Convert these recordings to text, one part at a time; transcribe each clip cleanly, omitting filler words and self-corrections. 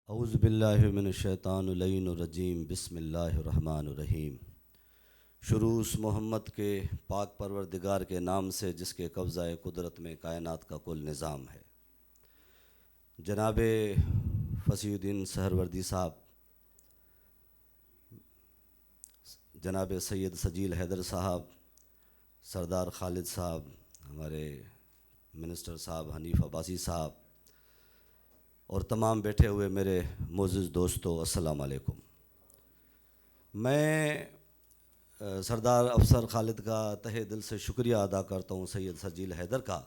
اعوذ باللہ من الشیطان اللعین الرجیم بسم اللہ الرحمن الرحیم۔ شروع اس محمد کے پاک پروردگار کے نام سے جس کے قبضہ قدرت میں کائنات کا کل نظام ہے۔ جناب فصیح الدین سہروردی صاحب، جناب سید سجیل حیدر صاحب، سردار خالد صاحب، ہمارے منسٹر صاحب حنیف عباسی صاحب اور تمام بیٹھے ہوئے میرے معزز دوستو، السلام علیکم۔ میں سردار افسر خالد کا تہہ دل سے شکریہ ادا کرتا ہوں، سید سجیل حیدر کا،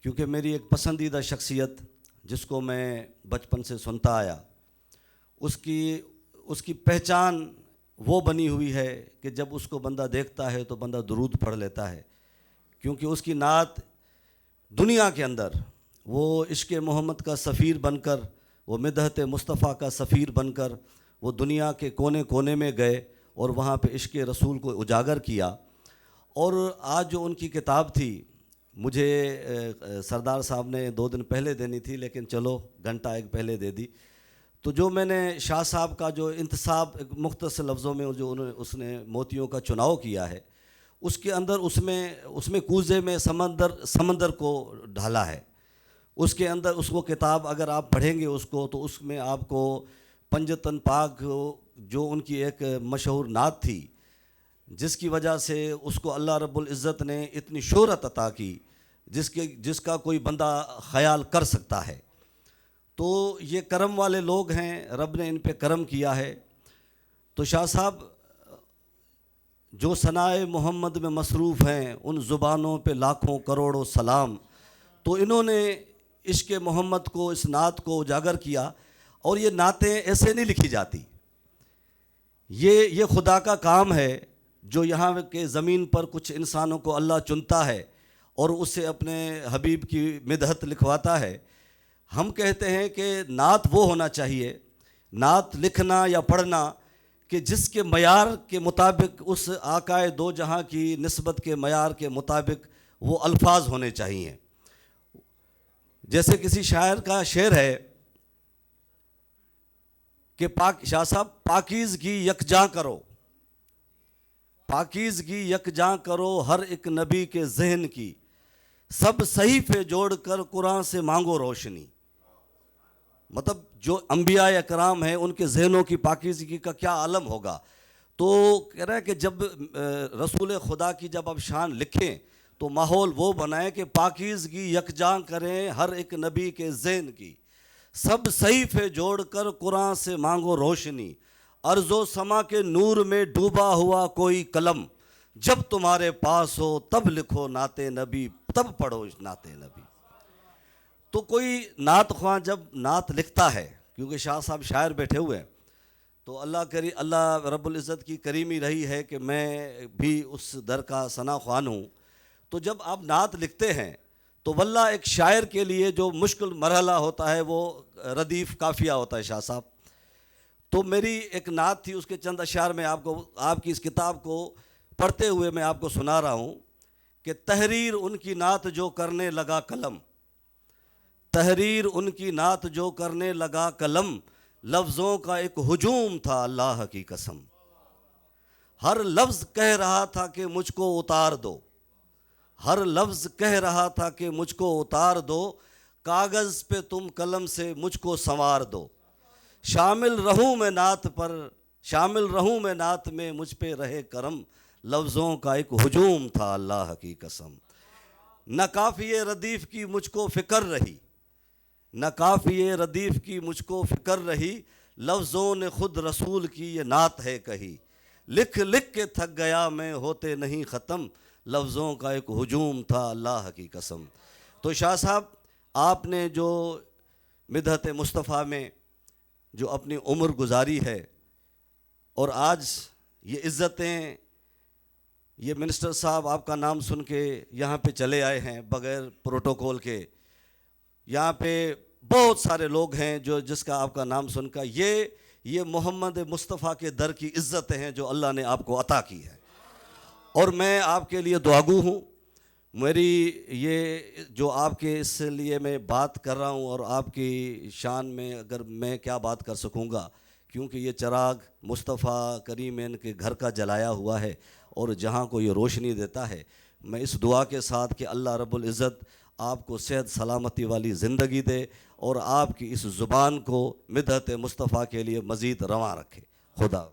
کیونکہ میری ایک پسندیدہ شخصیت جس کو میں بچپن سے سنتا آیا، اس کی پہچان وہ بنی ہوئی ہے کہ جب اس کو بندہ دیکھتا ہے تو بندہ درود پڑھ لیتا ہے، کیونکہ اس کی نعت دنیا کے اندر وہ عشق محمد کا سفیر بن کر، وہ مدحت مصطفیٰ کا سفیر بن کر وہ دنیا کے کونے کونے میں گئے اور وہاں پہ عشق رسول کو اجاگر کیا۔ اور آج جو ان کی کتاب تھی، مجھے سردار صاحب نے 2 دن پہلے دینی تھی، لیکن چلو گھنٹہ ایک پہلے دے دی، تو جو میں نے شاہ صاحب کا جو انتصاب مختصر لفظوں میں جو اس نے موتیوں کا چناؤ کیا ہے، اس کے اندر اس میں کوزے میں سمندر کو ڈھالا ہے۔ اس کے اندر اس کو کتاب اگر آپ پڑھیں گے اس کو، تو اس میں آپ کو پنجتن پاک جو ان کی ایک مشہور نعت تھی، جس کی وجہ سے اس کو اللہ رب العزت نے اتنی شہرت عطا کی جس کا کوئی بندہ خیال کر سکتا ہے۔ تو یہ کرم والے لوگ ہیں، رب نے ان پہ کرم کیا ہے۔ تو شاہ صاحب جو ثنائے محمد میں مصروف ہیں، ان زبانوں پہ لاکھوں کروڑوں سلام۔ تو انہوں نے عشق محمد کو، اس نعت کو اجاگر کیا، اور یہ نعتیں ایسے نہیں لکھی جاتی، یہ خدا کا کام ہے جو یہاں کے زمین پر کچھ انسانوں کو اللہ چنتا ہے اور اس سے اپنے حبیب کی مدحت لکھواتا ہے۔ ہم کہتے ہیں کہ نعت وہ ہونا چاہیے، نعت لکھنا یا پڑھنا کہ جس کے معیار کے مطابق، اس آقائے دو جہاں کی نسبت کے معیار کے مطابق وہ الفاظ ہونے چاہیے۔ جیسے کسی شاعر کا شعر ہے کہ شاہ صاحب پاکیزگی یکجاں کرو، پاکیزگی یکجاں کرو ہر ایک نبی کے ذہن کی، سب صحیفے جوڑ کر قرآن سے مانگو روشنی۔ مطلب جو انبیاء اکرام ہیں ان کے ذہنوں کی پاکیزگی کا کیا عالم ہوگا۔ تو کہہ رہا ہے کہ جب رسول خدا کی جب آپ شان لکھیں تو ماحول وہ بنائیں کہ پاکیزگی یکجاں کریں ہر ایک نبی کے ذہن کی، سب صحیفے جوڑ کر قرآن سے مانگو روشنی، ارض و سما کے نور میں ڈوبا ہوا کوئی قلم، جب تمہارے پاس ہو تب لکھو نعت نبی، تب پڑھو نعت نبی۔ تو کوئی نعت خواں جب نعت لکھتا ہے، کیونکہ شاہ صاحب شاعر بیٹھے ہوئے ہیں، تو اللہ رب العزت کی کریمی رہی ہے کہ میں بھی اس در کا ثنا خوان ہوں۔ تو جب آپ نعت لکھتے ہیں تو واللہ ایک شاعر کے لیے جو مشکل مرحلہ ہوتا ہے وہ ردیف قافیہ ہوتا ہے شاہ صاحب۔ تو میری ایک نعت تھی، اس کے چند اشعار میں آپ کی اس کتاب کو پڑھتے ہوئے میں آپ کو سنا رہا ہوں کہ تحریر ان کی نعت جو کرنے لگا قلم، تحریر ان کی نعت جو کرنے لگا قلم، لفظوں کا ایک ہجوم تھا اللہ کی قسم، ہر لفظ کہہ رہا تھا کہ مجھ کو اتار دو، ہر لفظ کہہ رہا تھا کہ مجھ کو اتار دو، کاغذ پہ تم قلم سے مجھ کو سنوار دو، شامل رہوں میں نعت میں مجھ پہ رہے کرم، لفظوں کا ایک ہجوم تھا اللہ کی قسم، نہ کافیے ردیف کی مجھ کو فکر رہی، نہ کافیے ردیف کی مجھ کو فکر رہی، لفظوں نے خود رسول کی یہ نعت ہے کہی، لکھ لکھ کے تھک گیا میں ہوتے نہیں ختم، لفظوں کا ایک ہجوم تھا اللہ کی قسم۔ تو شاہ صاحب آپ نے جو مدحت مصطفیٰ میں جو اپنی عمر گزاری ہے، اور آج یہ عزتیں، یہ منسٹر صاحب آپ کا نام سن کے یہاں پہ چلے آئے ہیں بغیر پروٹوکول کے، یہاں پہ بہت سارے لوگ ہیں جس کا آپ کا نام سن کر یہ محمد مصطفیٰ کے در کی عزتیں ہیں جو اللہ نے آپ کو عطا کی ہے، اور میں آپ کے لیے دعاگو ہوں۔ میری یہ جو آپ کے اس لیے میں بات کر رہا ہوں اور آپ کی شان میں اگر میں کیا بات کر سکوں گا، کیونکہ یہ چراغ مصطفیٰ کریمین کے گھر کا جلایا ہوا ہے اور جہاں کو یہ روشنی دیتا ہے. میں اس دعا کے ساتھ کہ اللہ رب العزت آپ کو صحت سلامتی والی زندگی دے اور آپ کی اس زبان کو مدحت مصطفیٰ کے لیے مزید رواں رکھے. خدا